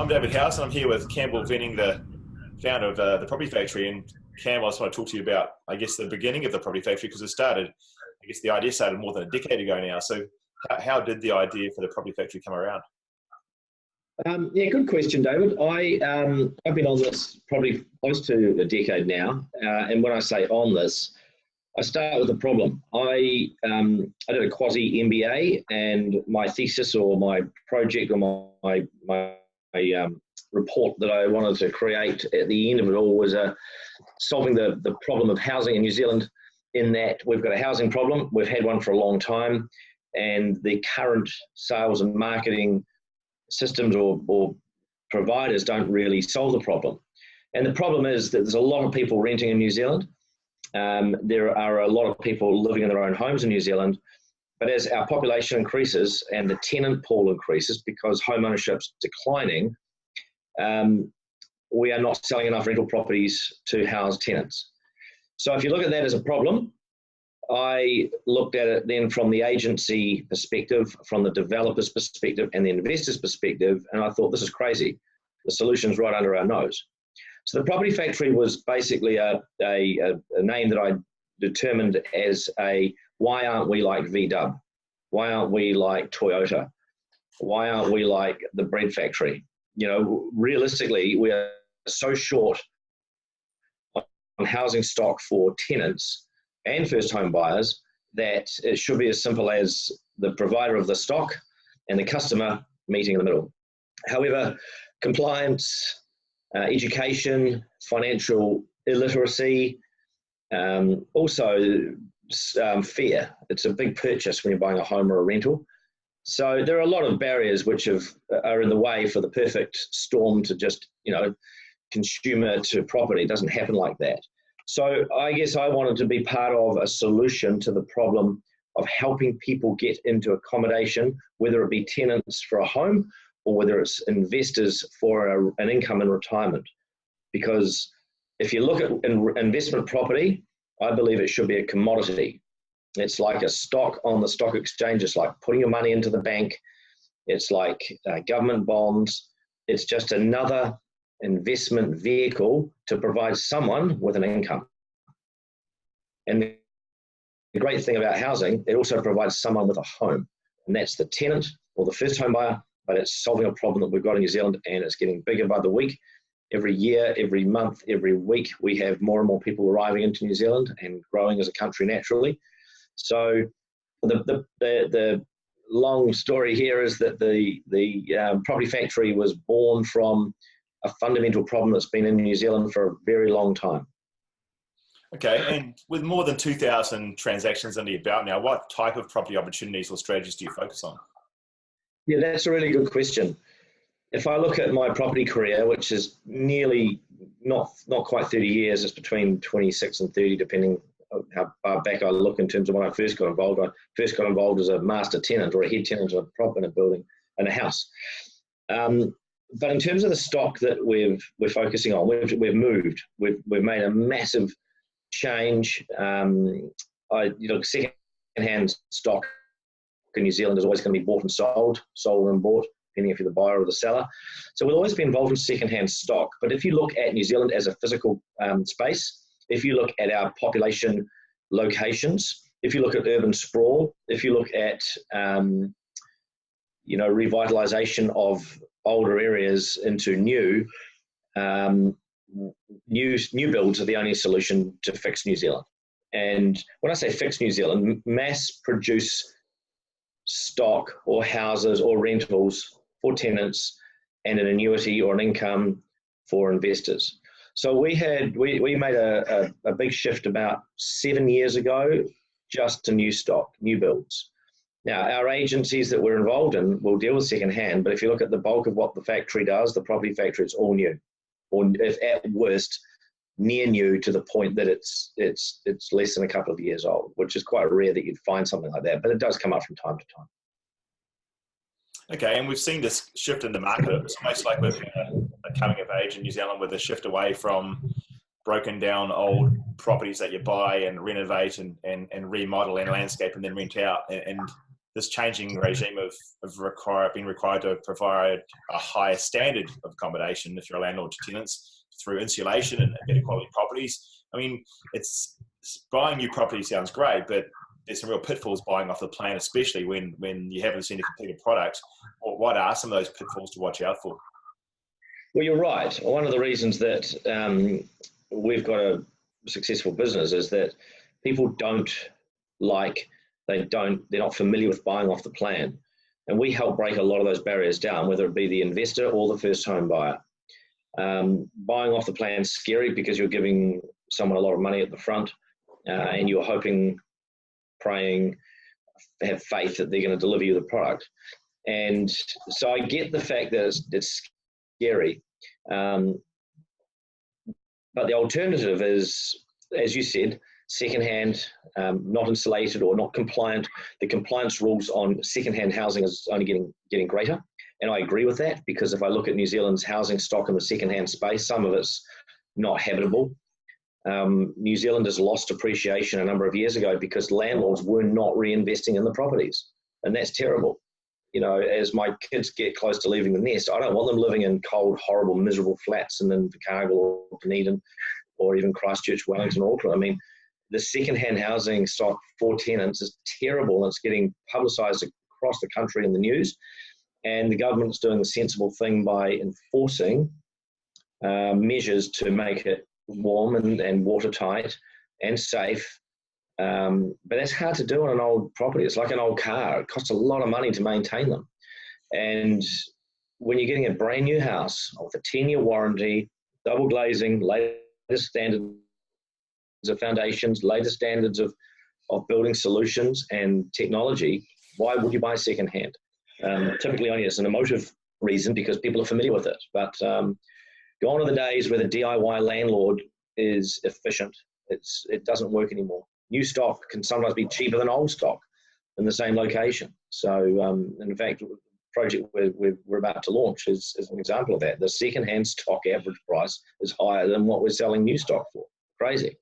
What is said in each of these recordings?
I'm David House, and I'm here with Campbell Venning, the founder of the Property Factory. And Campbell, I just want to talk to you about, I guess, the beginning of the Property Factory, because the idea started more than a decade ago now. So how did the idea for the Property Factory come around? Yeah, good question, David. I've been on this probably close to a decade now, and when I say on this, I start with a problem. I did a quasi MBA, and my thesis or my project or my report that I wanted to create at the end of it all was solving the problem of housing in New Zealand. In that we've got a housing problem, we've had one for a long time, and the current sales and marketing systems or providers don't really solve the problem. And the problem is that there's a lot of people renting in New Zealand. There are a lot of people living in their own homes in New Zealand, but as our population increases and the tenant pool increases because home ownership's declining, we are not selling enough rental properties to house tenants. So if you look at that as a problem, I looked at it then from the agency perspective, from the developer's perspective, and the investor's perspective, and I thought, this is crazy. The solution's right under our nose. So the Property Factory was basically a name that I determined as why aren't we like VW? Why aren't we like Toyota? Why aren't we like the bread factory? You know, realistically, we are so short on housing stock for tenants and first home buyers that it should be as simple as the provider of the stock and the customer meeting in the middle. However, compliance, education, financial illiteracy, also fear. It's a big purchase when you're buying a home or a rental. So there are a lot of barriers which are in the way for the perfect storm to just, consumer to property. It doesn't happen like that. So I guess I wanted to be part of a solution to the problem of helping people get into accommodation, whether it be tenants for a home or whether it's investors for an income in retirement. Because if you look at investment property, I believe it should be a commodity. It's like a stock on the stock exchange. It's like putting your money into the bank. It's like government bonds. It's just another investment vehicle to provide someone with an income. And the great thing about housing, it also provides someone with a home. And that's the tenant or the first home buyer, but it's solving a problem that we've got in New Zealand, and it's getting bigger by the week. Every year, every month, every week, we have more and more people arriving into New Zealand and growing as a country naturally. So the long story here is that the Property Factory was born from a fundamental problem that's been in New Zealand for a very long time. Okay, and with more than 2,000 transactions under your belt now, what type of property opportunities or strategies do you focus on? Yeah, that's a really good question. If I look at my property career, which is nearly not quite 30 years, it's between 26 and 30, depending on how far back I look in terms of when I first got involved. I first got involved as a master tenant or a head tenant in a building, in a house. But in terms of the stock that we're focusing on, we've moved. We've made a massive change. Second-hand stock in New Zealand is always going to be bought and sold and bought, depending if you're the buyer or the seller. So we'll always be involved in second-hand stock. But if you look at New Zealand as a physical space, if you look at our population locations, if you look at urban sprawl, if you look at revitalisation of older areas into new builds are the only solution to fix New Zealand. And when I say fix New Zealand, mass produce stock or houses or rentals for tenants and an annuity or an income for investors. So we made a big shift about 7 years ago just to new stock, new builds. Now, our agencies that we're involved in will deal with second-hand, but if you look at the bulk of what the factory does, the Property Factory, it's all new, or if at worst, near new to the point that it's less than a couple of years old, which is quite rare that you'd find something like that, but it does come up from time to time. Okay, and we've seen this shift in the market. It's almost like we've had a coming of age in New Zealand with a shift away from broken down old properties that you buy and renovate and remodel and landscape and then rent out. And this changing regime of being required to provide a higher standard of accommodation if you're a landlord to tenants through insulation and better quality properties. I mean, buying new property sounds great, but there's some real pitfalls buying off the plan, especially when you haven't seen a completed product. What are some of those pitfalls to watch out for? Well, you're right. One of the reasons that we've got a successful business is that people they're not familiar with buying off the plan. And we help break a lot of those barriers down, whether it be the investor or the first home buyer. Buying off the plan is scary because you're giving someone a lot of money at the front, and you're hoping, praying, have faith that they're going to deliver you the product. And so I get the fact that it's scary. But the alternative is, as you said, secondhand, not insulated or not compliant. The compliance rules on secondhand housing is only getting greater. And I agree with that, because if I look at New Zealand's housing stock in the secondhand space, some of it's not habitable. New Zealand has lost appreciation a number of years ago because landlords were not reinvesting in the properties. And that's terrible. You know, as my kids get close to leaving the nest, I don't want them living in cold, horrible, miserable flats in Invercargill or Dunedin or even Christchurch, Wellington, or Auckland. I mean, the second-hand housing stock for tenants is terrible, and it's getting publicised across the country in the news. And the government's doing the sensible thing by enforcing measures to make it warm and watertight and safe. But that's hard to do on an old property. It's like an old car. It costs a lot of money to maintain them. And when you're getting a brand new house with a 10-year warranty, double glazing, latest standards of foundations, latest standards of building solutions and technology, why would you buy secondhand? Typically only as an emotive reason because people are familiar with it. But gone are the days where the DIY landlord is efficient. It doesn't work anymore. New stock can sometimes be cheaper than old stock in the same location. So, in fact, the project we're about to launch is an example of that. The second-hand stock average price is higher than what we're selling new stock for. Crazy.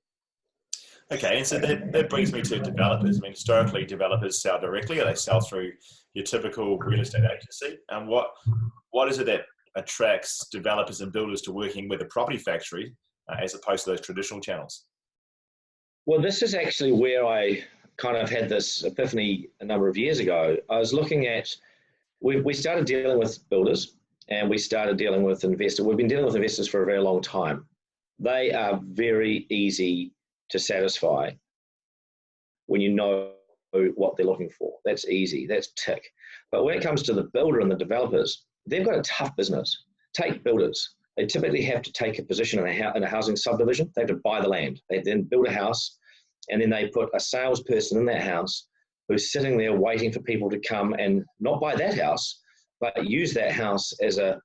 Okay, and so that brings me to developers. I mean, historically, developers sell directly, or they sell through your typical real estate agency. And what is it that attracts developers and builders to working with a property factory as opposed to those traditional channels? Well, this is actually where I kind of had this epiphany a number of years ago. I was looking at, we started dealing with builders and we started dealing with investors. We've been dealing with investors for a very long time. They are very easy to satisfy when you know what they're looking for. That's easy, that's tick. But when it comes to the builder and the developers, they've got a tough business. Take builders. They typically have to take a position in a housing subdivision. They have to buy the land. They then build a house, and then they put a salesperson in that house who's sitting there waiting for people to come and not buy that house, but use that house as a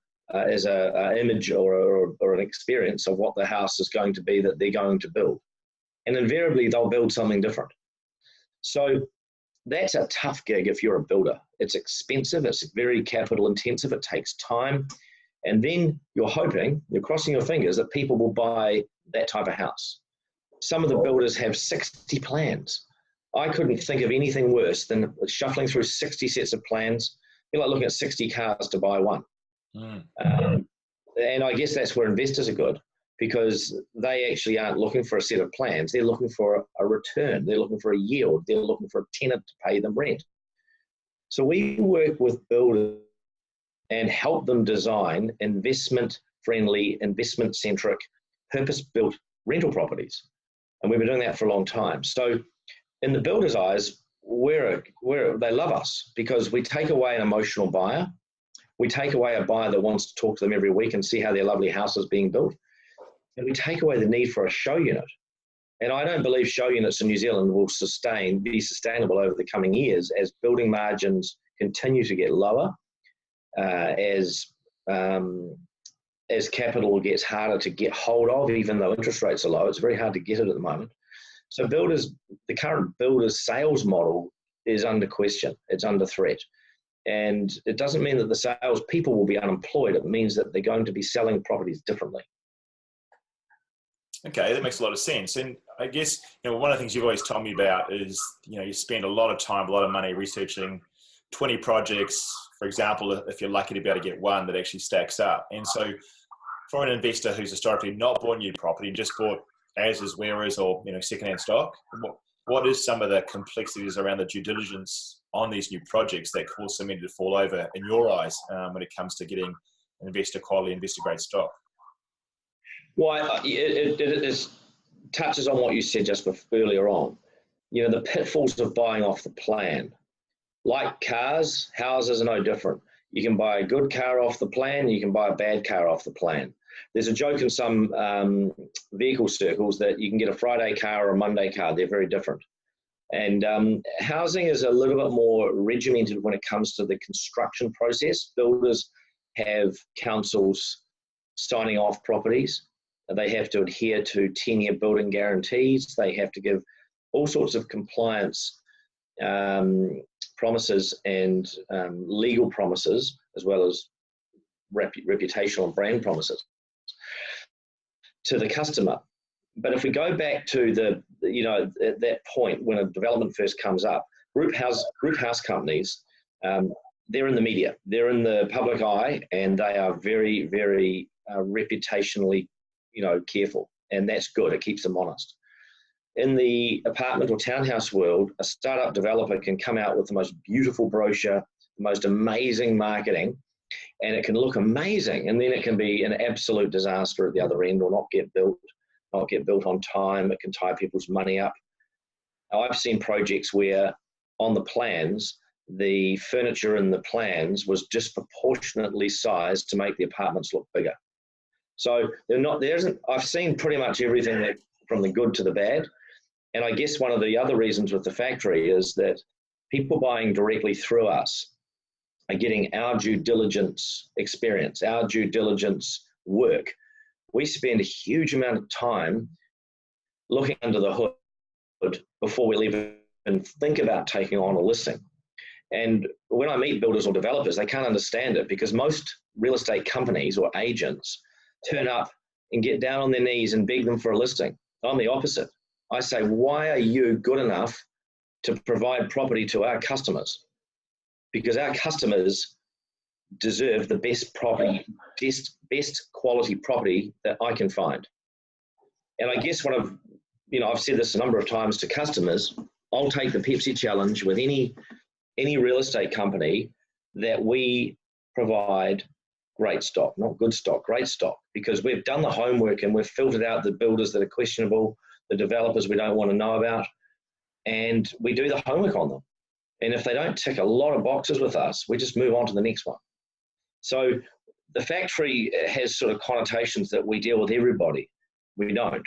image or an experience of what the house is going to be that they're going to build. And invariably, they'll build something different. So that's a tough gig if you're a builder. It's expensive. It's very capital intensive. It takes time. And then you're crossing your fingers that people will buy that type of house. Some of the builders have 60 plans. I couldn't think of anything worse than shuffling through 60 sets of plans. You're like looking at 60 cars to buy one. And I guess that's where investors are good, because they actually aren't looking for a set of plans. They're looking for a return. They're looking for a yield. They're looking for a tenant to pay them rent. So we work with builders and help them design investment-friendly, investment-centric, purpose-built rental properties. And we've been doing that for a long time. So in the builder's eyes, they love us because we take away an emotional buyer. We take away a buyer that wants to talk to them every week and see how their lovely house is being built. And we take away the need for a show unit. And I don't believe show units in New Zealand will be sustainable over the coming years as building margins continue to get lower, as capital gets harder to get hold of, even though interest rates are low. It's very hard to get it at the moment. So the current builders' sales model is under question. It's under threat. And it doesn't mean that the sales people will be unemployed. It means that they're going to be selling properties differently. Okay, that makes a lot of sense. And I guess, one of the things you've always told me about is, you spend a lot of time, a lot of money researching 20 projects, for example, if you're lucky to be able to get one that actually stacks up. And so for an investor who's historically not bought new property and just bought as is, where is, or secondhand stock, what is some of the complexities around the due diligence on these new projects that cause so many to fall over in your eyes when it comes to getting investor quality, investor grade stock? Well, it touches on what you said just earlier on. The pitfalls of buying off the plan. Like cars, houses are no different. You can buy a good car off the plan, you can buy a bad car off the plan. There's a joke in some vehicle circles that you can get a Friday car or a Monday car. They're very different. And housing is a little bit more regimented when it comes to the construction process. Builders have councils signing off properties. They have to adhere to 10-year building guarantees. They have to give all sorts of compliance promises and legal promises, as well as reputational and brand promises to the customer. But if we go back to at that point when a development first comes up, group house companies, they're in the media, they're in the public eye, and they are very, very reputationally, careful, and that's good. It keeps them honest. In the apartment or townhouse world, a startup developer can come out with the most beautiful brochure, the most amazing marketing, and it can look amazing, and then it can be an absolute disaster at the other end, or not get built on time. It can tie people's money up. I've seen projects where on the plans, the furniture in the plans was disproportionately sized to make the apartments look bigger. So I've seen pretty much everything from the good to the bad. And I guess one of the other reasons with the factory is that people buying directly through us are getting our due diligence experience, our due diligence work. We spend a huge amount of time looking under the hood before we'll even think about taking on a listing. And when I meet builders or developers, they can't understand it, because most real estate companies or agents turn up and get down on their knees and beg them for a listing. I'm the opposite. I say, why are you good enough to provide property to our customers? Because our customers deserve the best property, best quality property that I can find. And I guess what I've said this a number of times to customers, I'll take the Pepsi challenge with any real estate company that we provide great stock, not good stock, great stock, because we've done the homework and we've filtered out the builders that are questionable, the developers we don't want to know about, and we do the homework on them. And if they don't tick a lot of boxes with us, we just move on to the next one. So the factory has sort of connotations that we deal with everybody. We don't.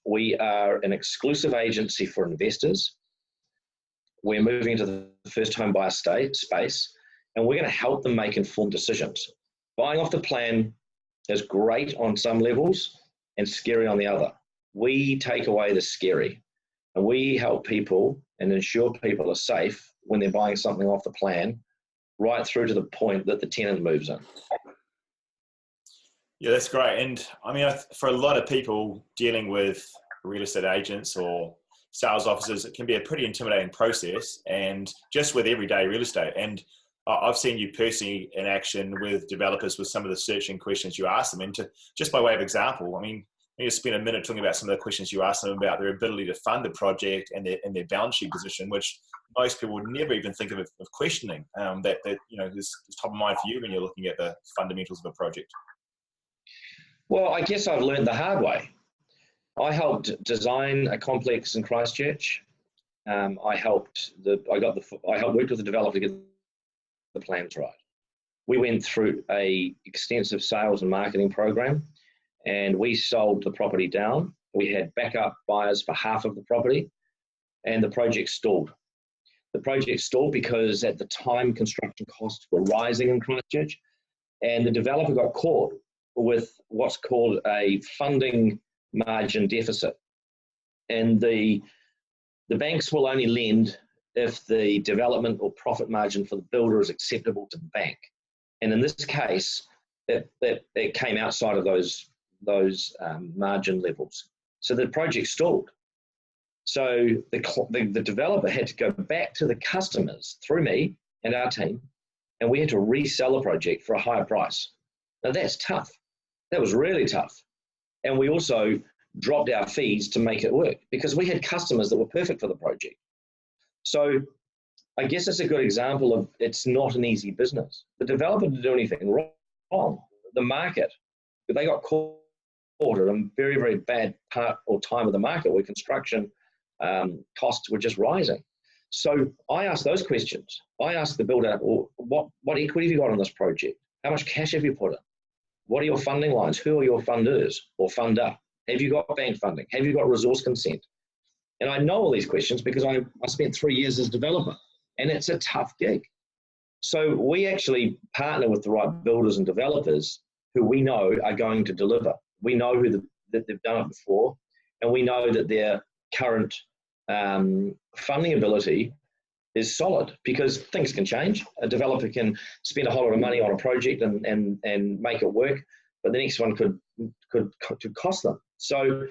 We are an exclusive agency for investors. We're moving into the first home buyer space, and we're going to help them make informed decisions. Buying off the plan is great on some levels and scary on the other. We take away the scary, and we help people and ensure people are safe when they're buying something off the plan, right through to the point that the tenant moves in. Yeah, that's great. And I mean, for a lot of people dealing with real estate agents or sales officers, it can be a pretty intimidating process, and just with everyday real estate. And I've seen you personally in action with developers with some of the searching questions you ask them. And just by way of example, I mean, you spend a minute talking about some of the questions you ask them about their ability to fund the project and their balance sheet position, which most people would never even think of questioning. That is top of mind for you when you're looking at the fundamentals of a project. Well, I guess I've learned the hard way. I helped design a complex in Christchurch. I helped work with the developer to get the plans right. We went through a extensive sales and marketing program, and we sold the property down. We had backup buyers for half of the property, and the project stalled. The project stalled because at the time construction costs were rising in Christchurch, and the developer got caught with what's called a funding margin deficit. And the banks will only lend if the development or profit margin for the builder is acceptable to the bank. And in this case, it came outside of those margin levels. So the project stalled. So the developer had to go back to the customers through me and our team, and we had to resell the project for a higher price. Now that's tough. That was really tough. And we also dropped our fees to make it work because we had customers that were perfect for the project. So I guess it's a good example of it's not an easy business. The developer didn't do anything wrong. The market, they got caught at a very, very bad part or time of the market where construction costs were just rising. So I asked those questions. I asked the builder, well, what equity have you got on this project? How much cash have you put in? What are your funding lines? Who are your funders or funder? Have you got bank funding? Have you got resource consent? And I know all these questions because I spent 3 years as a developer, and it's a tough gig. So we actually partner with the right builders and developers who we know are going to deliver. We know that they've done it before, and we know that their current funding ability is solid because things can change. A developer can spend a whole lot of money on a project and make it work, but the next one could cost them. So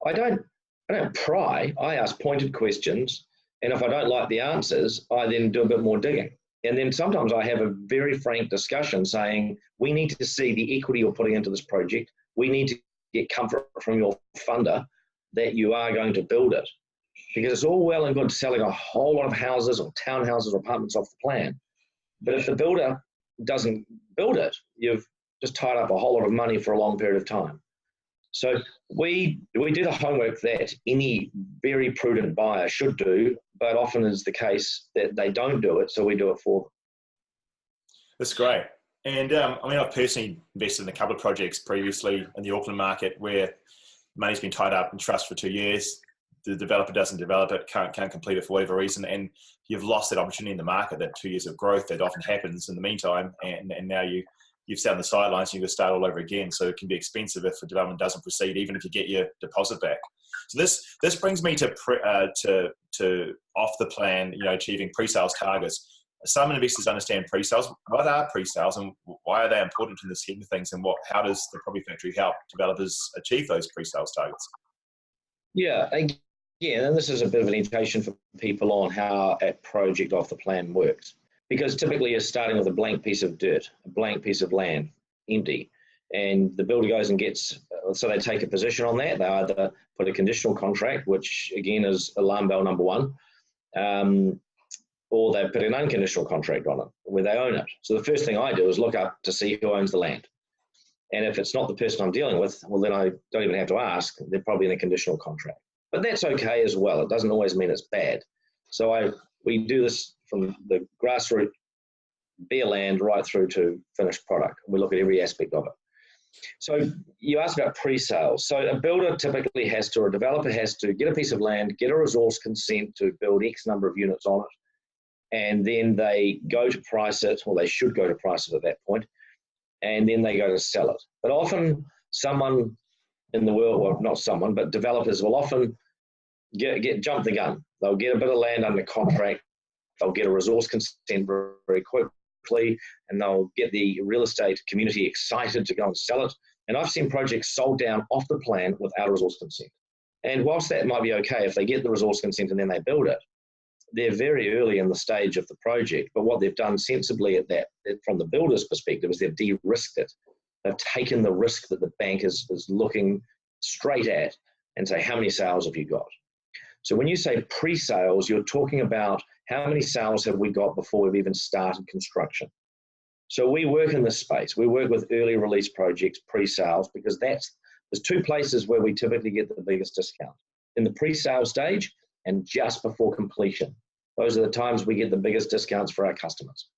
I don't pry. I ask pointed questions, and if I don't like the answers, I then do a bit more digging. And then sometimes I have a very frank discussion saying, we need to see the equity you're putting into this project. We need to get comfort from your funder that you are going to build it. Because it's all well and good selling a whole lot of houses or townhouses or apartments off the plan. But if the builder doesn't build it, you've just tied up a whole lot of money for a long period of time. So we do the homework that any very prudent buyer should do, but often is the case that they don't do it, so we do it for them. That's great. And I've personally invested in a couple of projects previously in the Auckland market where money's been tied up in trust for 2 years. The developer doesn't develop it, can't complete it for whatever reason, and you've lost that opportunity in the market, that 2 years of growth that often happens in the meantime, and now you've sat on the sidelines and you've got to start all over again. So it can be expensive if the development doesn't proceed, even if you get your deposit back. So this brings me to off the plan, achieving pre-sales targets. Some investors understand pre-sales. What are pre-sales and why are they important in the scheme of things, and how does the Property Factory help developers achieve those pre-sales targets? Yeah, again, and this is a bit of an education for people on how a project off the plan works. Because typically you're starting with a blank piece of dirt, a blank piece of land, empty. And the builder goes and so they take a position on that. They either put a conditional contract, which again is alarm bell number one, or they put an unconditional contract on it where they own it. So the first thing I do is look up to see who owns the land. And if it's not the person I'm dealing with, well, then I don't even have to ask. They're probably in a conditional contract. But that's okay as well. It doesn't always mean it's bad. So we do this from the grassroots bare land right through to finished product. We look at every aspect of it. So you asked about pre-sales. So a builder typically or a developer has to get a piece of land, get a resource consent to build X number of units on it, and then they go to price it, or they should go to price it at that point, and then they go to sell it. But often someone in the world, well, not someone, but developers will often jump the gun. They'll get a bit of land under contract, they'll get a resource consent very quickly, and they'll get the real estate community excited to go and sell it. And I've seen projects sold down off the plan without a resource consent. And whilst that might be okay if they get the resource consent and then they build it, they're very early in the stage of the project. But what they've done sensibly from the builder's perspective is they've de-risked it. They've taken the risk that the bank is looking straight at and say, how many sales have you got? So when you say pre-sales, you're talking about how many sales have we got before we've even started construction. So we work in this space. We work with early release projects, pre-sales, because there's two places where we typically get the biggest discount. In the pre-sale stage and just before completion. Those are the times we get the biggest discounts for our customers.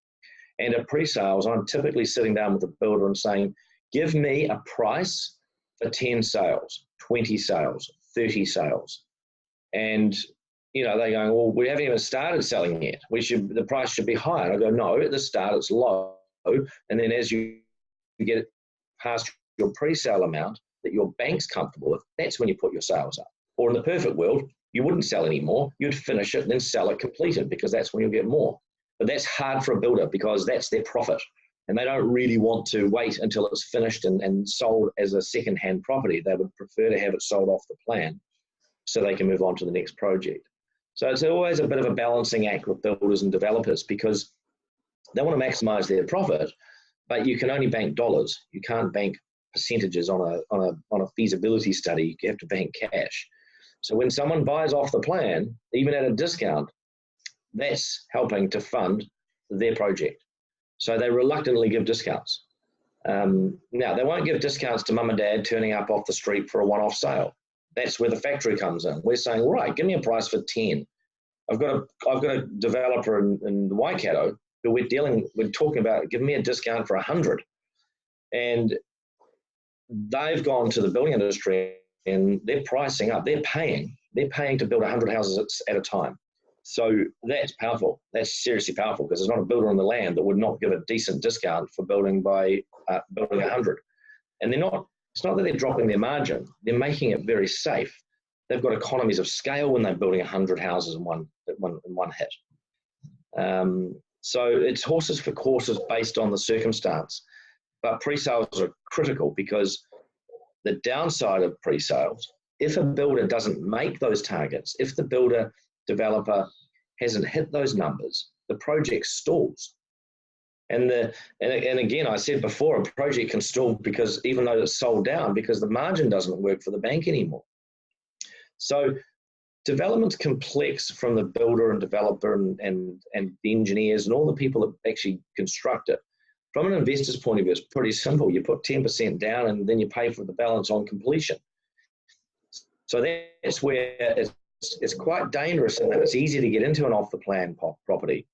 And at pre-sales, I'm typically sitting down with the builder and saying, give me a price for 10 sales, 20 sales, 30 sales. And they're going, well, we haven't even started selling yet. The price should be higher. And I go, no, at the start it's low. And then as you get past your pre-sale amount that your bank's comfortable with, that's when you put your sales up. Or in the perfect world, you wouldn't sell anymore. You'd finish it and then sell it completed, because that's when you'll get more. But that's hard for a builder because that's their profit. And they don't really want to wait until it's finished and sold as a second-hand property. They would prefer to have it sold off the plan so they can move on to the next project. So it's always a bit of a balancing act with builders and developers, because They want to maximize their profit, but you can only bank dollars. You can't bank percentages on a feasibility study. You have to bank cash. So when someone buys off the plan, even at a discount, that's helping to fund their project. So they reluctantly give discounts. Now, they won't give discounts to mum and dad turning up off the street for a one-off sale. That's where the factory comes in. We're saying, right, give me a price for 10. I've got a developer in Waikato who we're talking about, give me a discount for 100. And they've gone to the building industry and they're pricing up. They're paying to build 100 houses at a time. So that's powerful. That's seriously powerful, because there's not a builder on the land that would not give a decent discount for building 100. And it's not that they're dropping their margin. They're making it very safe. They've got economies of scale when they're building 100 houses in one hit. So it's horses for courses based on the circumstance. But pre-sales are critical, because the downside of pre-sales, if a builder doesn't make those targets, if the builder developer hasn't hit those numbers, the project stalls. And again, I said before, a project can stall because even though it's sold down, because the margin doesn't work for the bank anymore. So development's complex from the builder and developer and the engineers and all the people that actually construct it. From an investor's point of view, it's pretty simple. You put 10% down and then you pay for the balance on completion. So that's where it's quite dangerous, and it's easy to get into an off-the-plan property.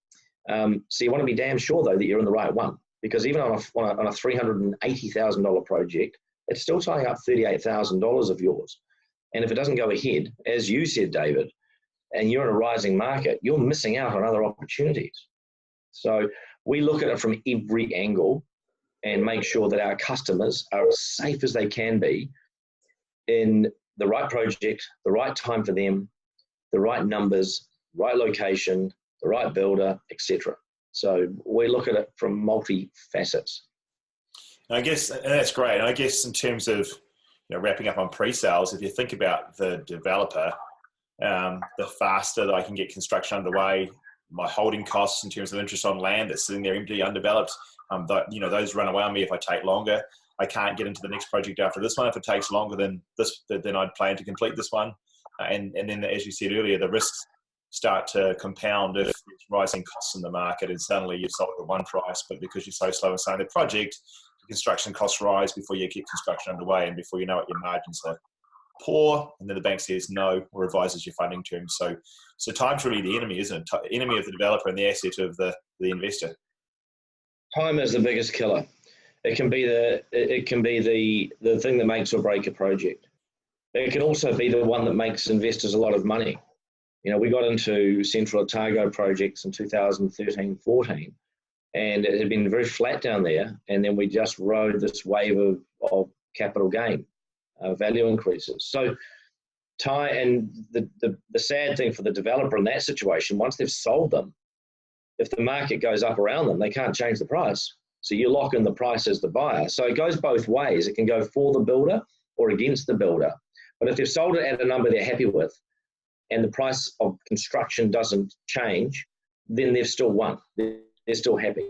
So you want to be damn sure, though, that you're in the right one, because even on a $380,000 project, it's still tying up $38,000 of yours. And if it doesn't go ahead, as you said, David, and you're in a rising market, you're missing out on other opportunities. So we look at it from every angle and make sure that our customers are as safe as they can be in the right project, the right time for them, the right numbers, right location, the right builder, etc. So we look at it from multi-facets. I guess, and that's great. And I guess in terms of wrapping up on pre-sales, if you think about the developer, the faster that I can get construction underway, my holding costs in terms of interest on land that's sitting there empty, undeveloped, those run away on me if I take longer. I can't get into the next project after this one if it takes longer than this. Then I'd plan to complete this one, and then, as you said earlier, the risks start to compound if there's rising costs in the market, and suddenly you've sold at one price, but because you're so slow in selling the project, the construction costs rise before you get construction underway, and before you know it, your margins are poor, and then the bank says no or revises your funding terms. So time's really the enemy, isn't it? Enemy of the developer and the asset of the investor. Time is the biggest killer. It can be the thing that makes or break a project. It can also be the one that makes investors a lot of money. We got into Central Otago projects in 2013-14, and it had been very flat down there, and then we just rode this wave of capital gain, value increases. So and the sad thing for the developer in that situation, once they've sold them, if the market goes up around them, they can't change the price. So you lock in the price as the buyer. So it goes both ways. It can go for the builder or against the builder. But if they've sold it at a number they're happy with, and the price of construction doesn't change, then they've still won. They're still happy.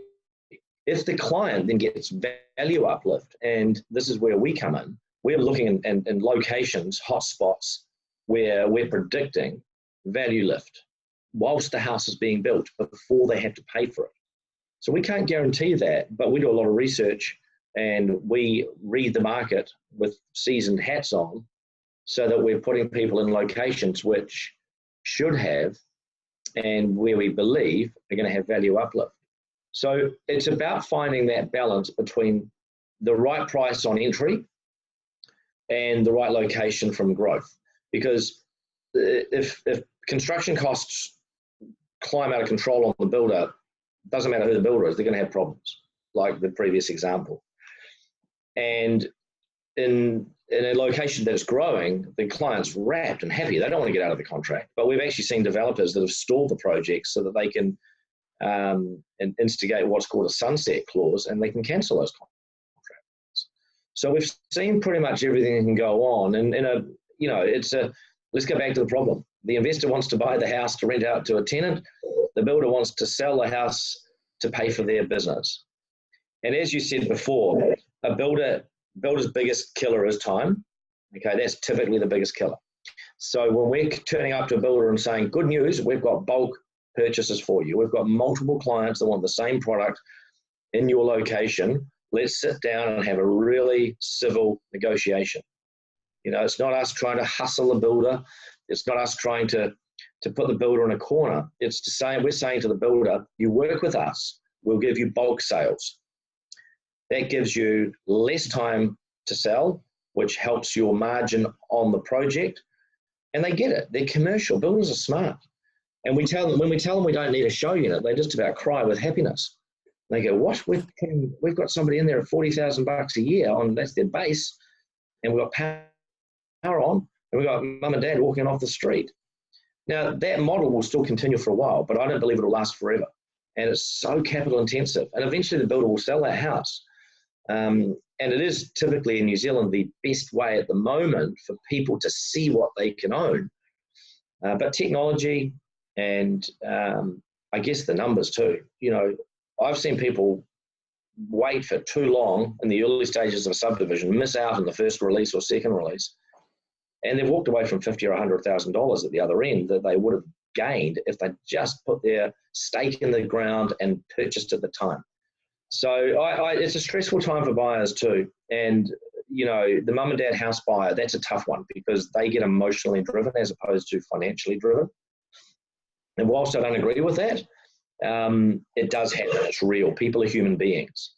If the client then gets value uplift, and this is where we come in, we're looking in locations, hotspots, where we're predicting value lift whilst the house is being built before they have to pay for it. So we can't guarantee that, but we do a lot of research and we read the market with seasoned hats on, so that we're putting people in locations which should have, and where we believe are going to have value uplift. So it's about finding that balance between the right price on entry and the right location from growth. Because if construction costs climb out of control on the builder, doesn't matter who the builder is, they're going to have problems, like the previous example. And in a location that's growing, the client's wrapped and happy. They don't want to get out of the contract. But we've actually seen developers that have stalled the project so that they can instigate what's called a sunset clause, and they can cancel those contracts. So we've seen pretty much everything that can go on. And let's go back to the problem. The investor wants to buy the house to rent out to a tenant. The builder wants to sell the house to pay for their business. And as you said before, a builder's biggest killer is time. Okay, that's typically the biggest killer. So when we're turning up to a builder and saying, good news, we've got bulk purchases for you. We've got multiple clients that want the same product in your location. Let's sit down and have a really civil negotiation. You know, it's not us trying to hustle a builder. It's not us trying to put the builder in a corner. It's to say, we're saying to the builder, you work with us, we'll give you bulk sales. That gives you less time to sell, which helps your margin on the project. And they get it. They're commercial. Builders are smart. And when we tell them we don't need a show unit, they just about cry with happiness. They go, what? We've got somebody in there at $40,000 a year that's their base, and we've got power on, and we've got mum and dad walking off the street. Now, that model will still continue for a while, but I don't believe it'll last forever. And it's so capital intensive. And eventually the builder will sell that house. And it is typically in New Zealand the best way at the moment for people to see what they can own. But technology and I guess the numbers too. You know, I've seen people wait for too long in the early stages of a subdivision, miss out on the first release or second release, and they've walked away from $50,000 or $100,000 at the other end that they would have gained if they just put their stake in the ground and purchased at the time. So it's a stressful time for buyers too. And, you know, the mum and dad house buyer, that's a tough one because they get emotionally driven as opposed to financially driven. And whilst I don't agree with that, it does happen. It's real. People are human beings.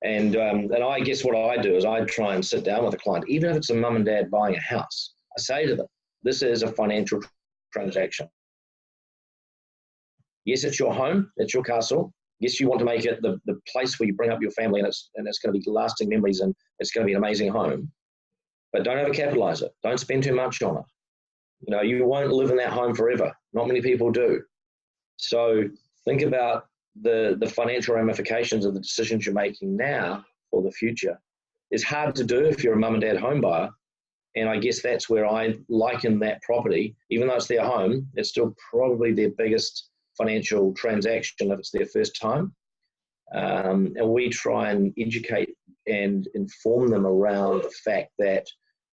And I guess what I do is I try and sit down with a client, even if it's a mum and dad buying a house. I say to them, this is a financial transaction. Yes, it's your home. It's your castle. Yes, you want to make it the place where you bring up your family, and it's going to be lasting memories, and it's going to be an amazing home. But don't overcapitalize it. Don't spend too much on it. You know, you won't live in that home forever. Not many people do. So think about the financial ramifications of the decisions you're making now for the future. It's hard to do if you're a mum and dad home buyer. And I guess that's where I liken that property, even though it's their home, it's still probably their biggest financial transaction if it's their first time. And we try and educate and inform them around the fact that,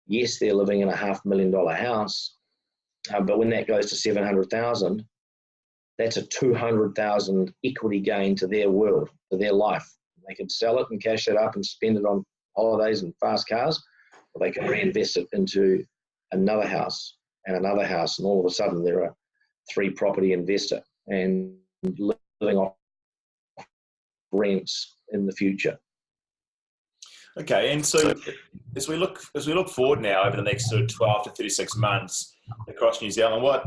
yes, they're living in a $500,000 house, but when that goes to 700,000, that's a 200,000 equity gain to their world, to their life. They can sell it and cash it up and spend it on holidays and fast cars, or they can reinvest it into another house and another house, and all of a sudden they're a 3-property investor and living off rents in the future. Okay, and so as we look forward now over the next sort of 12 to 36 months across New Zealand, what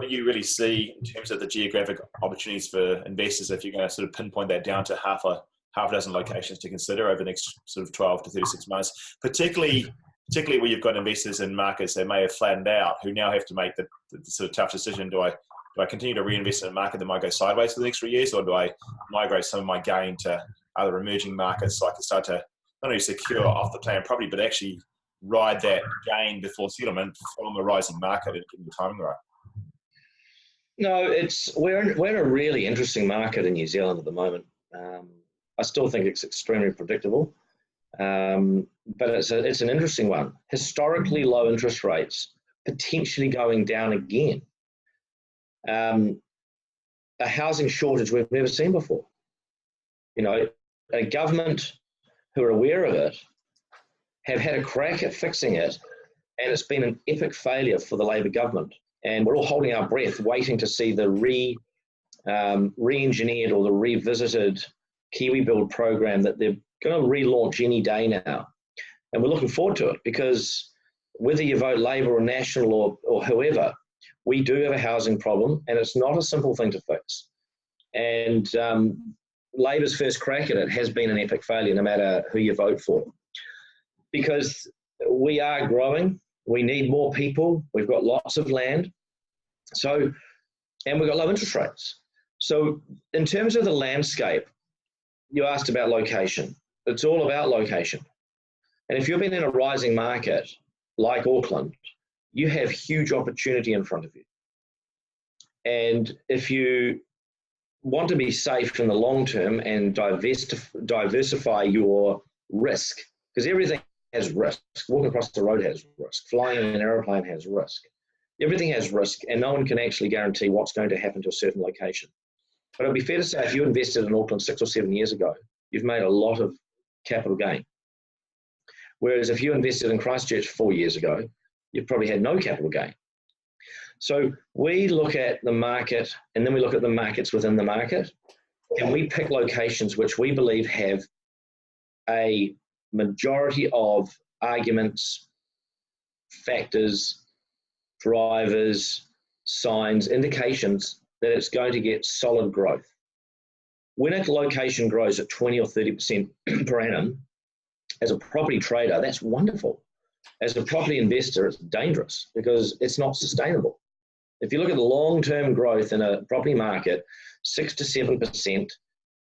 do you really see in terms of the geographic opportunities for investors if you're going to sort of pinpoint that down to half a dozen locations to consider over the next sort of 12 to 36 months, particularly where you've got investors in markets that may have flattened out who now have to make the sort of tough decision, do I continue to reinvest in a market that might go sideways for the next 3 years, or do I migrate some of my gain to other emerging markets so I can start to not only secure off the plan property, but actually ride that gain before settlement from a rising market and getting the timing right? No, we're in a really interesting market in New Zealand at the moment. I still think it's extremely predictable, but it's an interesting one. Historically low interest rates, potentially going down again. A housing shortage we've never seen before. You know, a government who are aware of it have had a crack at fixing it, and it's been an epic failure for the Labor government. And we're all holding our breath, waiting to see the re-engineered or the revisited Kiwi Build program that they're going to relaunch any day now. And we're looking forward to it because whether you vote Labor or National or whoever, we do have a housing problem, and it's not a simple thing to fix. And Labor's first crack at it has been an epic failure, no matter who you vote for. Because we are growing, we need more people, we've got lots of land, and we've got low interest rates. So in terms of the landscape, you asked about location. It's all about location. And if you've been in a rising market like Auckland, you have huge opportunity in front of you. And if you want to be safe in the long term and diversify your risk, because everything has risk. Walking across the road has risk. Flying in an aeroplane has risk. Everything has risk, and no one can actually guarantee what's going to happen to a certain location. But it'd be fair to say if you invested in Auckland 6 or 7 years ago, you've made a lot of capital gain. Whereas if you invested in Christchurch 4 years ago, you've probably had no capital gain. So we look at the market, and then we look at the markets within the market, and we pick locations which we believe have a majority of arguments, factors, drivers, signs, indications that it's going to get solid growth. When a location grows at 20 or 30% per annum, as a property trader, that's wonderful. As a property investor, it's dangerous because it's not sustainable. If you look at the long-term growth in a property market, 6 to 7%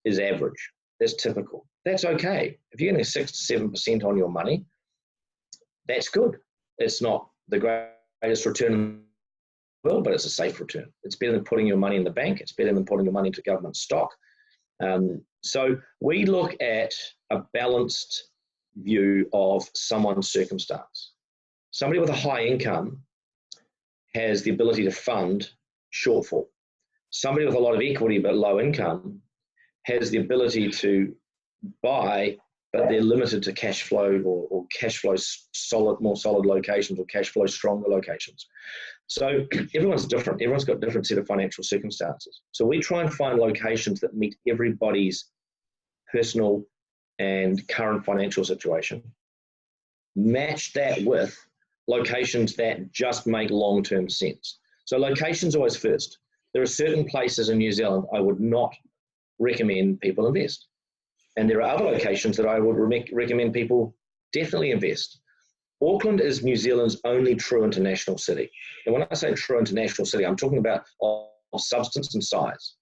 is average. That's typical. That's okay. If you're getting 6 to 7% on your money, that's good. It's not the greatest return in the world, but it's a safe return. It's better than putting your money in the bank. It's better than putting your money into government stock. So we look at a balanced view of someone's circumstance. Somebody with a high income has the ability to fund shortfall. Somebody with a lot of equity but low income has the ability to buy, but they're limited to cash flow or cash flow more solid locations or cash flow stronger locations. So everyone's different. Everyone's got a different set of financial circumstances. So we try and find locations that meet everybody's personal and current financial situation. Match that with locations that just make long-term sense. So location's always first. There are certain places in New Zealand I would not recommend people invest. And there are other locations that I would recommend people definitely invest. Auckland is New Zealand's only true international city. And when I say true international city, I'm talking about of substance and size.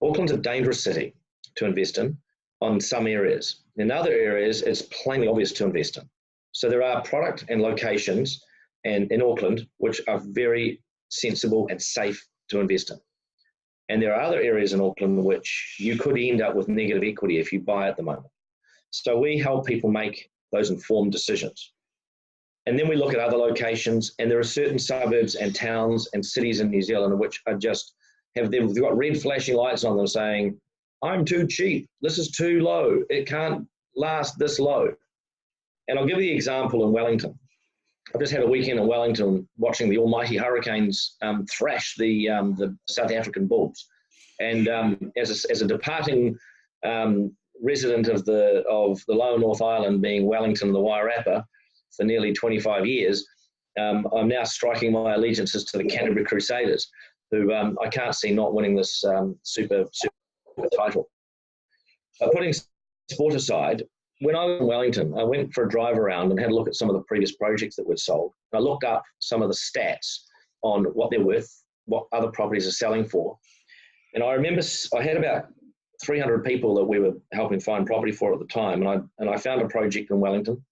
Auckland's a dangerous city to invest in on some areas. In other areas, it's plainly obvious to invest in. So there are product and locations in Auckland which are very sensible and safe to invest in. And there are other areas in Auckland which you could end up with negative equity if you buy at the moment. So we help people make those informed decisions. And then we look at other locations, and there are certain suburbs and towns and cities in New Zealand which are just they've got red flashing lights on them saying, I'm too cheap, this is too low, it can't last this low. And I'll give you the example in Wellington. I've just had a weekend in Wellington watching the almighty Hurricanes thrash the South African Bulls. And as a departing resident of the Lower North Island, being Wellington, the Wairarapa, for nearly 25 years, I'm now striking my allegiances to the Canterbury Crusaders, who I can't see not winning this super title. But putting sport aside, when I was in Wellington, I went for a drive around and had a look at some of the previous projects that were sold. I looked up some of the stats on what they're worth, what other properties are selling for. And I remember I had about 300 people that we were helping find property for at the time. And I found a project in Wellington.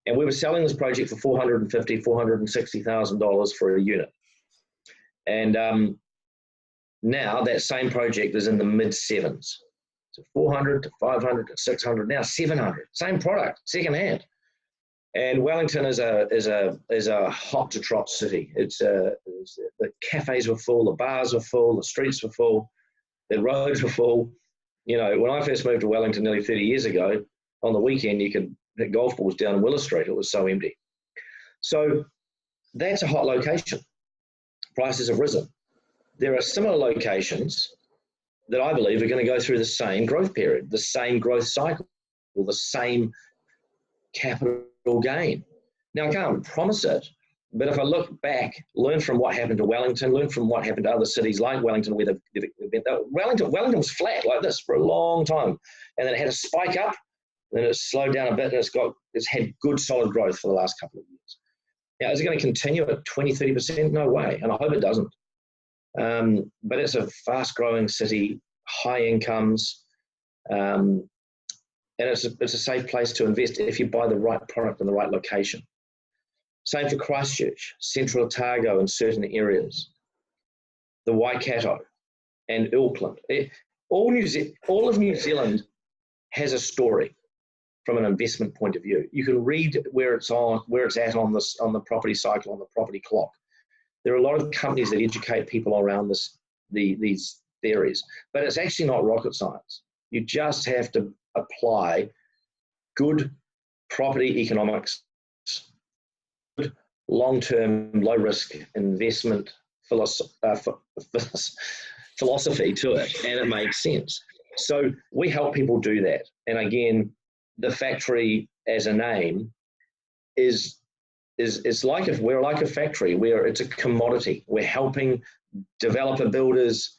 And we were selling this project for $450,000, $460,000 for a unit. And now that same project is in the mid sevens. So 400 to 500 to 600, now 700. Same product, second hand. And Wellington is a hot to trot city. The cafes were full, the bars were full, the streets were full, the roads were full. You know, when I first moved to Wellington nearly 30 years ago, on the weekend you could hit golf balls down Willow Street. It was so empty. So that's a hot location. Prices have risen. There are similar locations that I believe are going to go through the same growth period, the same growth cycle, or the same capital gain. Now, I can't promise it, but if I look back, learn from what happened to Wellington, learn from what happened to other cities like Wellington, where Wellington was flat like this for a long time, and then it had a spike up, then it slowed down a bit, and it's had good solid growth for the last couple of years. Now, is it going to continue at 20, 30%? No way, and I hope it doesn't. But it's a fast-growing city, high incomes, and it's a safe place to invest if you buy the right product in the right location. Same for Christchurch, Central Otago in certain areas, the Waikato, and Auckland. All of New Zealand has a story from an investment point of view. You can read where it's at on the property cycle, on the property clock. There are a lot of companies that educate people around these theories, but it's actually not rocket science. You just have to apply good property economics, good long-term, low-risk investment philosophy to it, and it makes sense. So we help people do that. And again, the factory as a name is like, if we're like a factory where it's a commodity. We're helping developer builders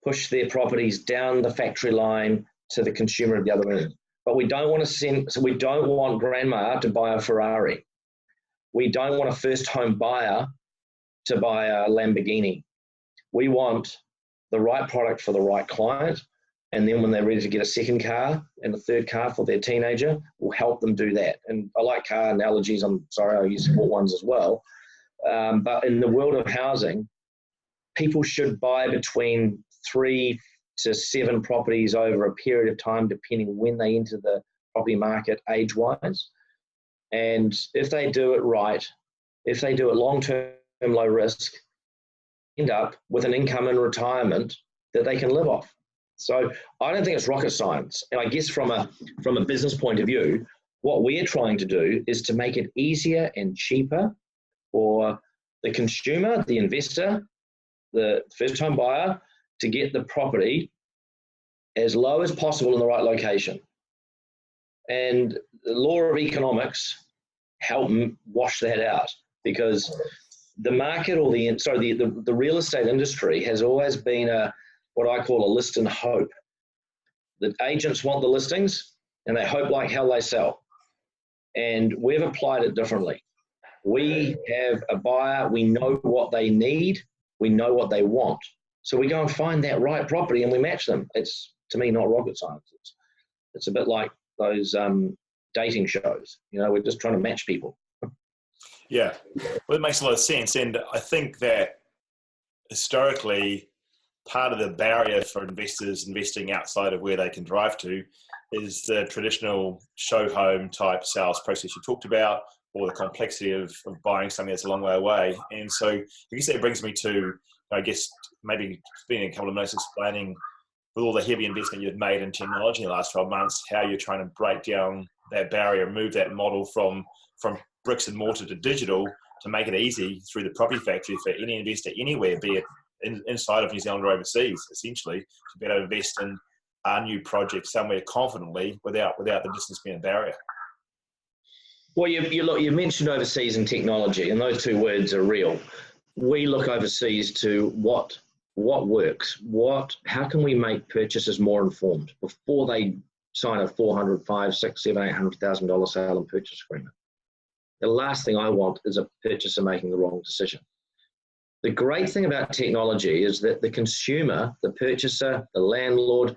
push their properties down the factory line to the consumer at the other end. But we don't want grandma to buy a Ferrari. We don't want a first home buyer to buy a Lamborghini. We want the right product for the right client. And then when they're ready to get a second car and a third car for their teenager, we'll help them do that. And I like car analogies. I'm sorry, I use sport ones as well. But in the world of housing, people should buy between 3 to 7 properties over a period of time, depending when they enter the property market age-wise. And if they do it right, if they do it long-term, low risk, end up with an income in retirement that they can live off. So I don't think it's rocket science. And I guess from a business point of view, what we're trying to do is to make it easier and cheaper for the consumer, the investor, the first-time buyer, to get the property as low as possible in the right location. And the law of economics help wash that out, because the market, or the real estate industry has always been what I call a list and hope. The agents want the listings and they hope like hell they sell. And we've applied it differently. We have a buyer, we know what they need, we know what they want. So we go and find that right property and we match them. It's, to me, not rocket science. It's a bit like those dating shows. We're just trying to match people. Yeah, well, it makes a lot of sense. And I think that historically, part of the barrier for investors investing outside of where they can drive to is the traditional show home type sales process you talked about, or the complexity of buying something that's a long way away. And so I guess that brings me to, maybe spending a couple of minutes explaining, with all the heavy investment you've made in technology in the last 12 months, how you're trying to break down that barrier, move that model from bricks and mortar to digital, to make it easy through the property factory for any investor anywhere, be it inside of New Zealand or overseas, essentially, to be able to invest in a new project somewhere confidently without the distance being a barrier. Well, you mentioned overseas and technology, and those two words are real. We look overseas to what works, how can we make purchasers more informed before they sign a $400,000, $500,000, $600,000, $700,000 sale and purchase agreement. The last thing I want is a purchaser making the wrong decision. The great thing about technology is that the consumer, the purchaser, the landlord,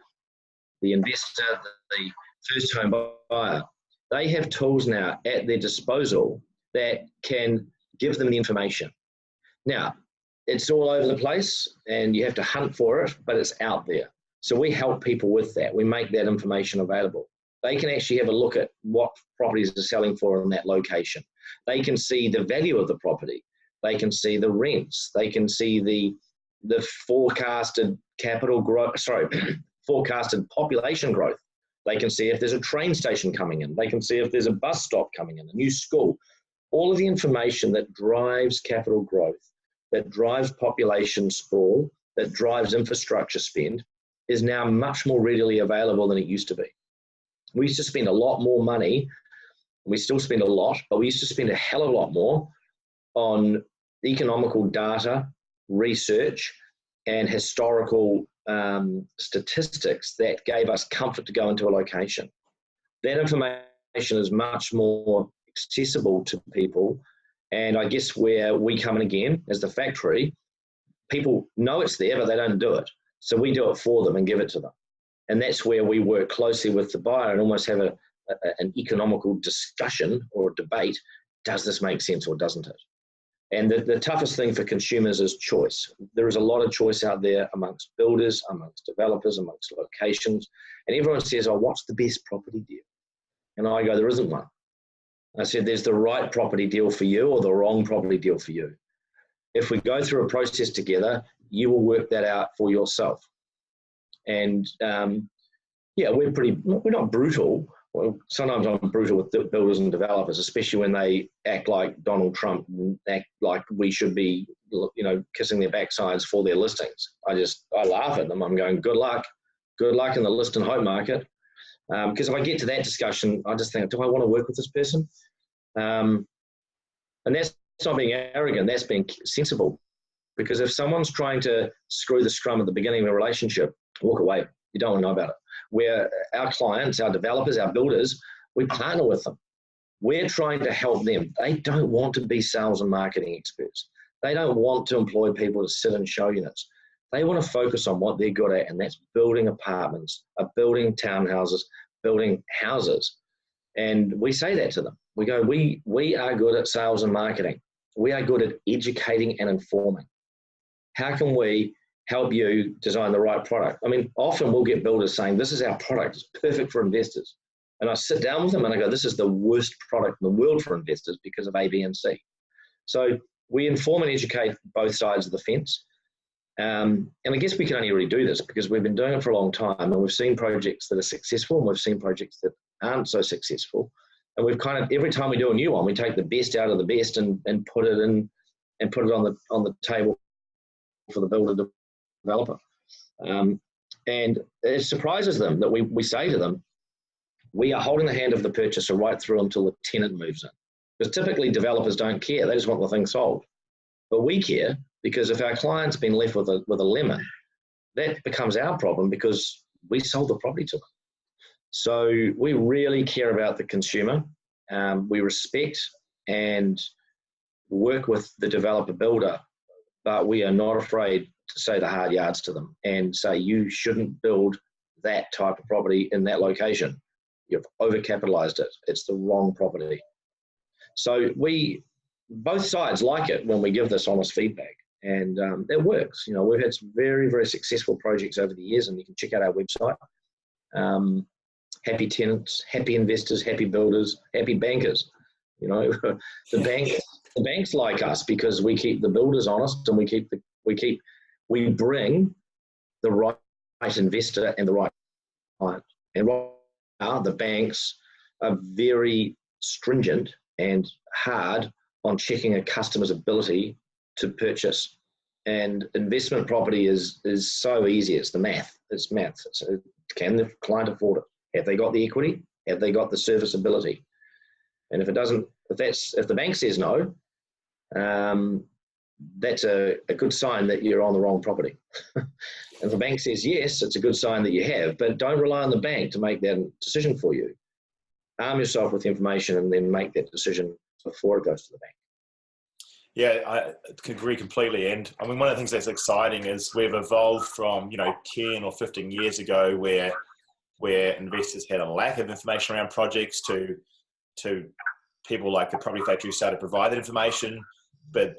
the investor, the first home buyer, they have tools now at their disposal that can give them the information. Now, it's all over the place and you have to hunt for it, but it's out there. So we help people with that. We make that information available. They can actually have a look at what properties are selling for in that location. They can see the value of the property. They can see the rents. They can see the forecasted forecasted population growth. They can see if there's a train station coming in. They can see if there's a bus stop coming in, a new school. All of the information that drives capital growth, that drives population sprawl, that drives infrastructure spend, is now much more readily available than it used to be. We used to spend a lot more money. We still spend a lot, but we used to spend a hell of a lot more on economical data, research, and historical statistics that gave us comfort to go into a location. That information is much more accessible to people. And I guess where we come in again as the factory, people know it's there, but they don't do it. So we do it for them and give it to them. And that's where we work closely with the buyer and almost have an economical discussion or debate. Does this make sense or doesn't it? And the toughest thing for consumers is choice. There is a lot of choice out there amongst builders, amongst developers, amongst locations. And everyone says, oh, what's the best property deal? And I go, there isn't one. I said, there's the right property deal for you or the wrong property deal for you. If we go through a process together, you will work that out for yourself. And yeah, we're not brutal. Well, sometimes I'm brutal with builders and developers, especially when they act like Donald Trump and act like we should be, kissing their backsides for their listings. I laugh at them. I'm going, good luck in the list and home market. Because if I get to that discussion, I just think, do I want to work with this person? And that's not being arrogant, that's being sensible. Because if someone's trying to screw the scrum at the beginning of a relationship, walk away. You don't want to know about it. Where our clients, our developers, our builders, we partner with them. We're trying to help them. They don't want to be sales and marketing experts. They don't want to employ people to sit in show units. They want to focus on what they're good at, and that's building apartments, building townhouses, building houses. And we say that to them. We go, we are good at sales and marketing. We are good at educating and informing. How can we help you design the right product? I mean, often we'll get builders saying, this is our product, it's perfect for investors. And I sit down with them and I go, this is the worst product in the world for investors because of A, B, and C. So we inform and educate both sides of the fence. And I guess we can only really do this because we've been doing it for a long time, and we've seen projects that are successful and we've seen projects that aren't so successful. And we've kind of, every time we do a new one, we take the best out of the best and put it in and put it on the table for the builder developer. And it surprises them that we say to them, we are holding the hand of the purchaser right through until the tenant moves in. Because typically developers don't care, they just want the thing sold. But we care, because if our client's been left with a lemon, that becomes our problem because we sold the property to them. So we really care about the consumer. We respect and work with the developer builder, but we are not afraid to say the hard yards to them and say, you shouldn't build that type of property in that location. You've overcapitalized it. It's the wrong property. So both sides like it when we give this honest feedback, and it works. We've had some very, very successful projects over the years, and you can check out our website. Happy tenants, happy investors, happy builders, happy bankers. The banks like us because we keep the builders honest, and we bring the right investor and the right client. And right now, the banks are very stringent and hard on checking a customer's ability to purchase. And investment property is so easy. It's the math. It's math. So can the client afford it? Have they got the equity? Have they got the serviceability? And if the bank says no, that's a good sign that you're on the wrong property. And if the bank says yes, it's a good sign that you have, but don't rely on the bank to make that decision for you. Arm yourself with information and then make that decision before it goes to the bank. Yeah, I can agree completely. And I mean, one of the things that's exciting is we've evolved from, 10 or 15 years ago where investors had a lack of information around projects to people like the Property Factory who started to provide that information. But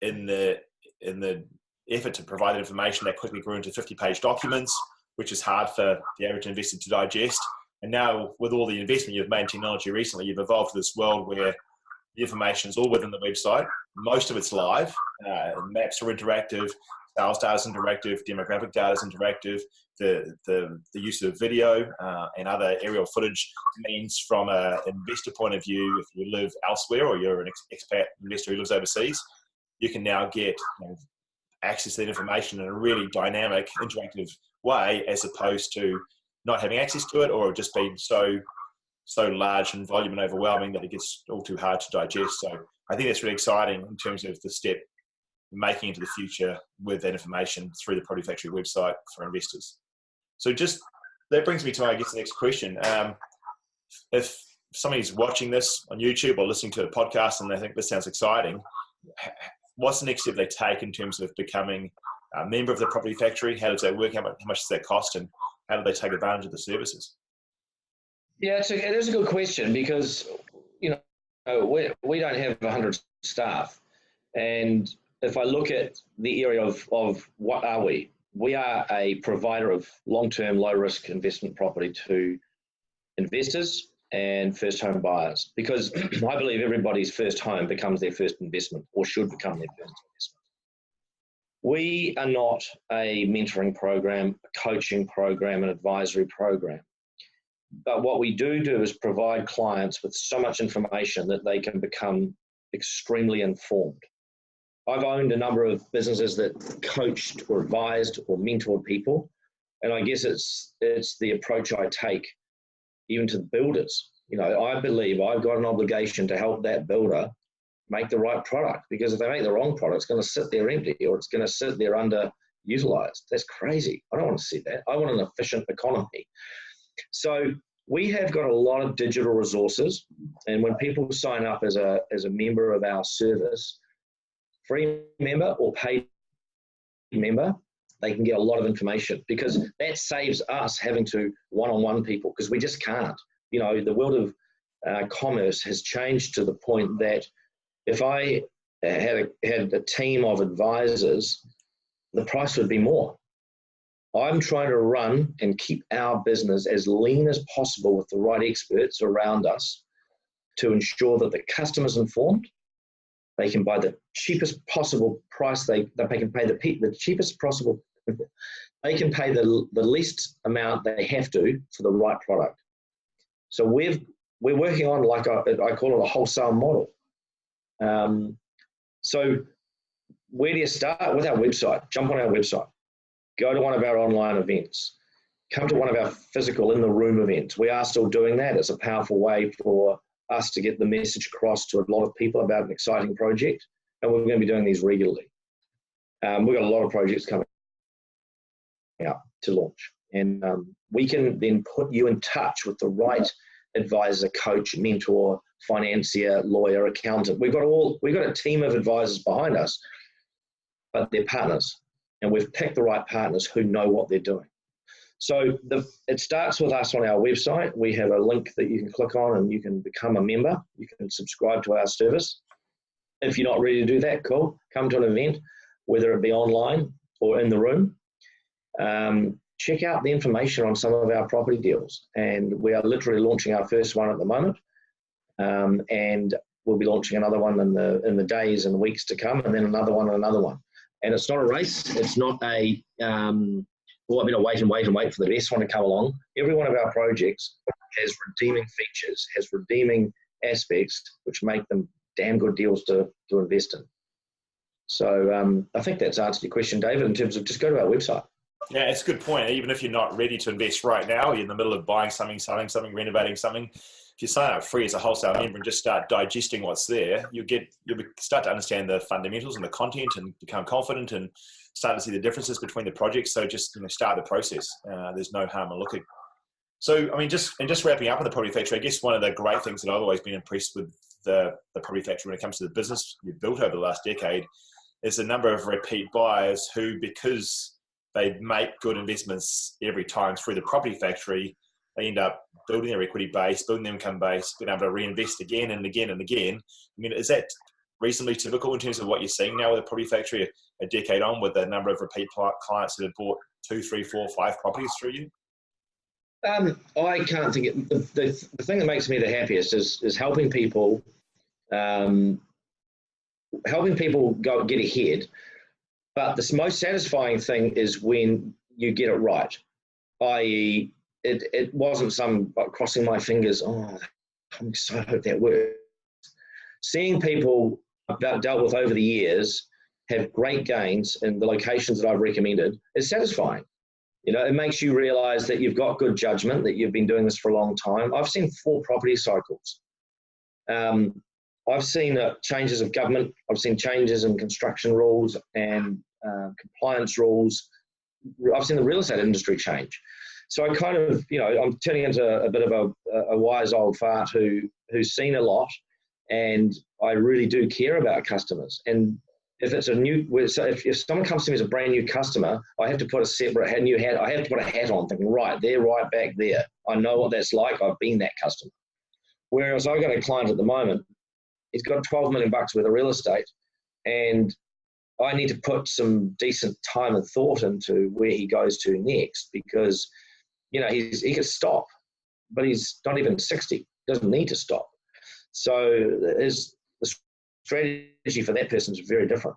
in the effort to provide that information, that quickly grew into 50-page documents, which is hard for the average investor to digest. And now with all the investment you've made in technology recently, you've evolved to this world where the information is all within the website. Most of it's live. Maps are interactive. Sales data is interactive. Demographic data is interactive. The use of video and other aerial footage means from an investor point of view, if you live elsewhere or you're an expat investor who lives overseas, you can now get access to that information in a really dynamic, interactive way, as opposed to not having access to it or just being so large in volume and overwhelming that it gets all too hard to digest. So I think that's really exciting in terms of the step making into the future with that information through the Property Factory website for investors. So that brings me to, I guess, the next question. If somebody's watching this on YouTube or listening to a podcast and they think this sounds exciting, what's the next step they take in terms of becoming a member of the Property Factory? How does that work? How much does that cost? And how do they take advantage of the services? Yeah, it is a good question because, we don't have 100 staff. And if I look at the area of what are we? We are a provider of long-term, low-risk investment property to investors and first home buyers, because I believe everybody's first home becomes their first investment, or should become their first investment. We are not a mentoring program, a coaching program, an advisory program. But what we do is provide clients with so much information that they can become extremely informed. I've owned a number of businesses that coached or advised or mentored people. And I guess it's the approach I take even to the builders. You know, I believe I've got an obligation to help that builder make the right product, because if they make the wrong product, it's going to sit there empty, or it's going to sit there underutilized. That's crazy. I don't want to see that. I want an efficient economy. So we have got a lot of digital resources, and when people sign up as a member of our service, free member or paid member, they can get a lot of information, because that saves us having to one-on-one people, because we just can't. You know, the world of commerce has changed to the point that if I had a team of advisors, the price would be more. I'm trying to run and keep our business as lean as possible with the right experts around us to ensure that the customer's informed. They can buy the cheapest possible price. They can pay the cheapest possible. They can pay the least amount they have to for the right product. So we're working on, like I call it, a wholesale model. So where do you start? With our website. Jump on our website. Go to one of our online events. Come to one of our physical in the room events. We are still doing that. It's a powerful way for us to get the message across to a lot of people about an exciting project, and we're going to be doing these regularly. We've got a lot of projects coming out to launch, and we can then put you in touch with the right advisor, coach, mentor, financier, lawyer, accountant. We've got a team of advisors behind us, but they're partners, and we've picked the right partners who know what they're doing. So it starts with us on our website. We have a link that you can click on and you can become a member. You can subscribe to our service. If you're not ready to do that, cool. Come to an event, whether it be online or in the room. Check out the information on some of our property deals. And we are literally launching our first one at the moment. And we'll be launching another one in the days and weeks to come, and then another one and another one. And it's not a race. It's not a... I'm going to wait for the best one to come along. Every one of our projects has redeeming features, has redeeming aspects, which make them damn good deals to invest in. So I think that's answered your question, David, in terms of just go to our website. Yeah, it's a good point. Even if you're not ready to invest right now, you're in the middle of buying something, selling something, renovating something. If you sign up free as a wholesale member and just start digesting what's there, you'll start to understand the fundamentals and the content and become confident and start to see the differences between the projects. So just start the process. There's no harm in looking. So, I mean, just wrapping up on the Property Factory, I guess one of the great things that I've always been impressed with the Property Factory when it comes to the business you've built over the last decade is the number of repeat buyers who, because they make good investments every time through the Property Factory, they end up building their equity base, building their income base, being able to reinvest again and again and again. I mean, is that reasonably typical in terms of what you're seeing now with the Property Factory a decade on, with the number of repeat clients that have bought 2, 3, 4, 5 properties through you? I can't think of the thing that makes me the happiest is helping people go get ahead. But the most satisfying thing is when you get it right, i.e., it wasn't some crossing my fingers, oh, I'm so hope that works. Seeing people I've dealt with over the years have great gains in the locations that I've recommended is satisfying. It makes you realize that you've got good judgment, that you've been doing this for a long time. I've seen 4 property cycles. I've seen changes of government. I've seen changes in construction rules and compliance rules. I've seen the real estate industry change. So I kind of, I'm turning into a bit of a wise old fart who's seen a lot, and I really do care about customers. And if it's if someone comes to me as a brand new customer, I have to put a new hat. I have to put a hat on, thinking, right, they're right back there. I know what that's like. I've been that customer. Whereas I've got a client at the moment. He's got $12 million worth of real estate. and I need to put some decent time and thought into where he goes to next, because, you know, he could stop, but he's not even 60, doesn't need to stop. So the strategy for that person is very different.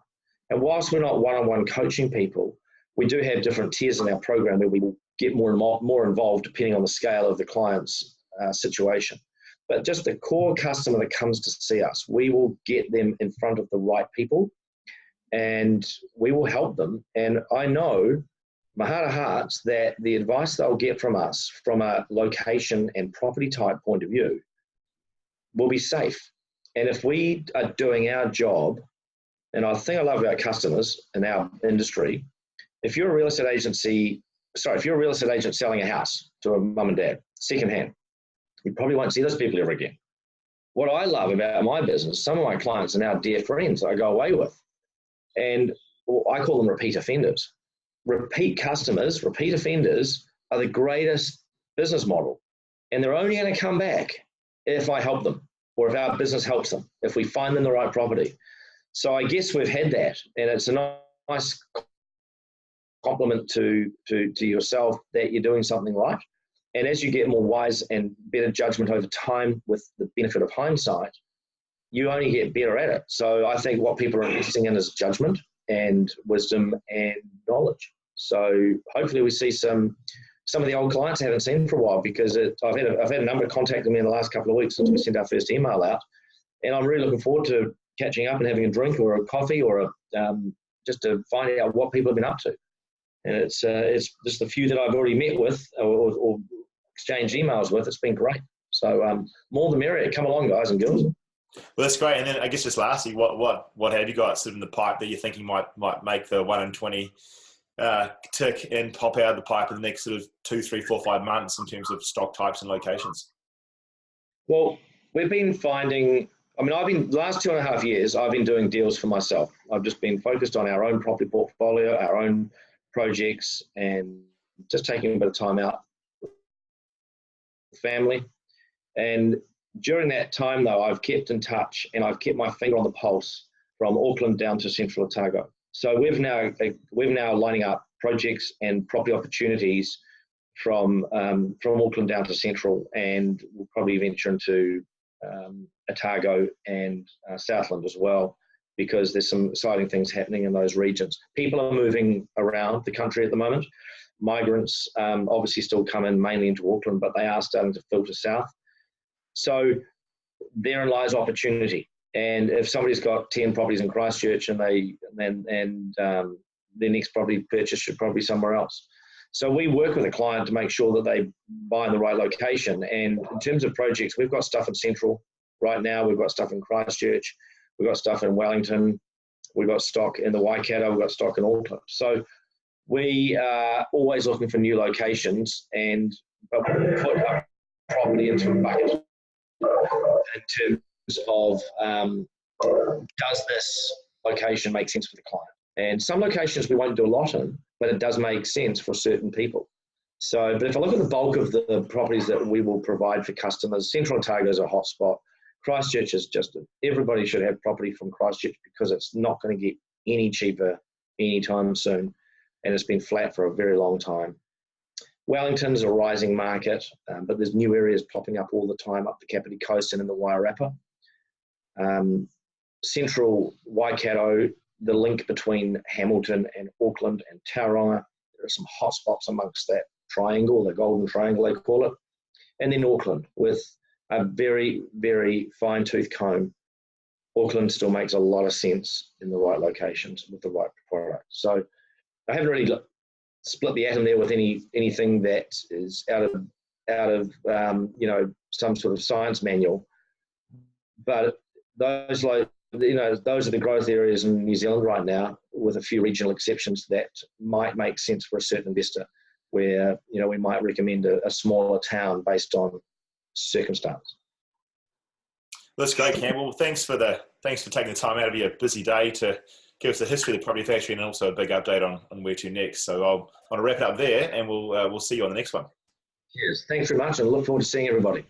And whilst we're not one-on-one coaching people, we do have different tiers in our program where we will get more and more involved depending on the scale of the client's situation. But just the core customer that comes to see us, we will get them in front of the right people and we will help them. And I know, my heart of hearts, that the advice they'll get from us from a location and property type point of view will be safe. And if we are doing our job, and I think I love our customers in our industry, if you're a real estate agent selling a house to a mum and dad, secondhand, you probably won't see those people ever again. What I love about my business, some of my clients are now dear friends I go away with, and I call them repeat offenders. Repeat customers, repeat offenders are the greatest business model, and they're only going to come back if I help them, or if our business helps them, if we find them the right property. So I guess we've had that, and it's a nice compliment to yourself that you're doing something right. And as you get more wise and better judgment over time with the benefit of hindsight, you only get better at it. So I think what people are investing in is judgment and wisdom and knowledge. So hopefully we see some of the old clients I haven't seen for a while, because I've had a number contacting me in the last couple of weeks since we sent our first email out, and I'm really looking forward to catching up and having a drink or a coffee or just to find out what people have been up to. And it's just the few that I've already met with or exchanged emails with. It's been great. So more the merrier. Come along, guys and girls. Well, that's great. And then I guess just lastly, what have you got sort of in the pipe that you're thinking might make the 1 in 20 tick and pop out of the pipe in the next sort of 2, 3, 4, 5 months in terms of stock types and locations? Well, we've been finding, the last 2.5 years, I've been doing deals for myself. I've just been focused on our own property portfolio, our own projects, and just taking a bit of time out with family. And during that time, though, I've kept in touch and I've kept my finger on the pulse from Auckland down to Central Otago. So we're now lining up projects and property opportunities from Auckland down to Central, and we'll probably venture into Otago and Southland as well, because there's some exciting things happening in those regions. People are moving around the country at the moment. Migrants obviously still come in mainly into Auckland, but they are starting to filter south. So therein lies opportunity. And if somebody's got 10 properties in Christchurch and their next property purchase should probably be somewhere else. So we work with a client to make sure that they buy in the right location. And in terms of projects, we've got stuff in Central right now. We've got stuff in Christchurch. We've got stuff in Wellington. We've got stock in the Waikato. We've got stock in Auckland. So we are always looking for new locations, but we put our property into a bucket in terms of does this location make sense for the client? And some locations we won't do a lot in, but it does make sense for certain people. So, but if I look at the bulk of the properties that we will provide for customers, Central Otago is a hot spot. Christchurch is everybody should have property from Christchurch, because it's not going to get any cheaper anytime soon. And it's been flat for a very long time. Wellington's a rising market, but there's new areas popping up all the time up the Kapiti Coast and in the Wairarapa. Central Waikato, the link between Hamilton and Auckland and Tauranga, there are some hot spots amongst that triangle, the golden triangle they call it. And then Auckland, with a very, very fine-tooth comb. Auckland still makes a lot of sense in the right locations with the right product. So I haven't really split the atom there with anything that is out of some sort of science manual. But those are the growth areas in New Zealand right now, with a few regional exceptions that might make sense for a certain investor, where we might recommend a smaller town based on circumstance. That's great, Campbell. Thanks for taking the time out of your busy day to give us the history of the property factory and also a big update on where to next. So I'll want to wrap it up there, and we'll see you on the next one. Cheers. Thanks very much, and look forward to seeing everybody.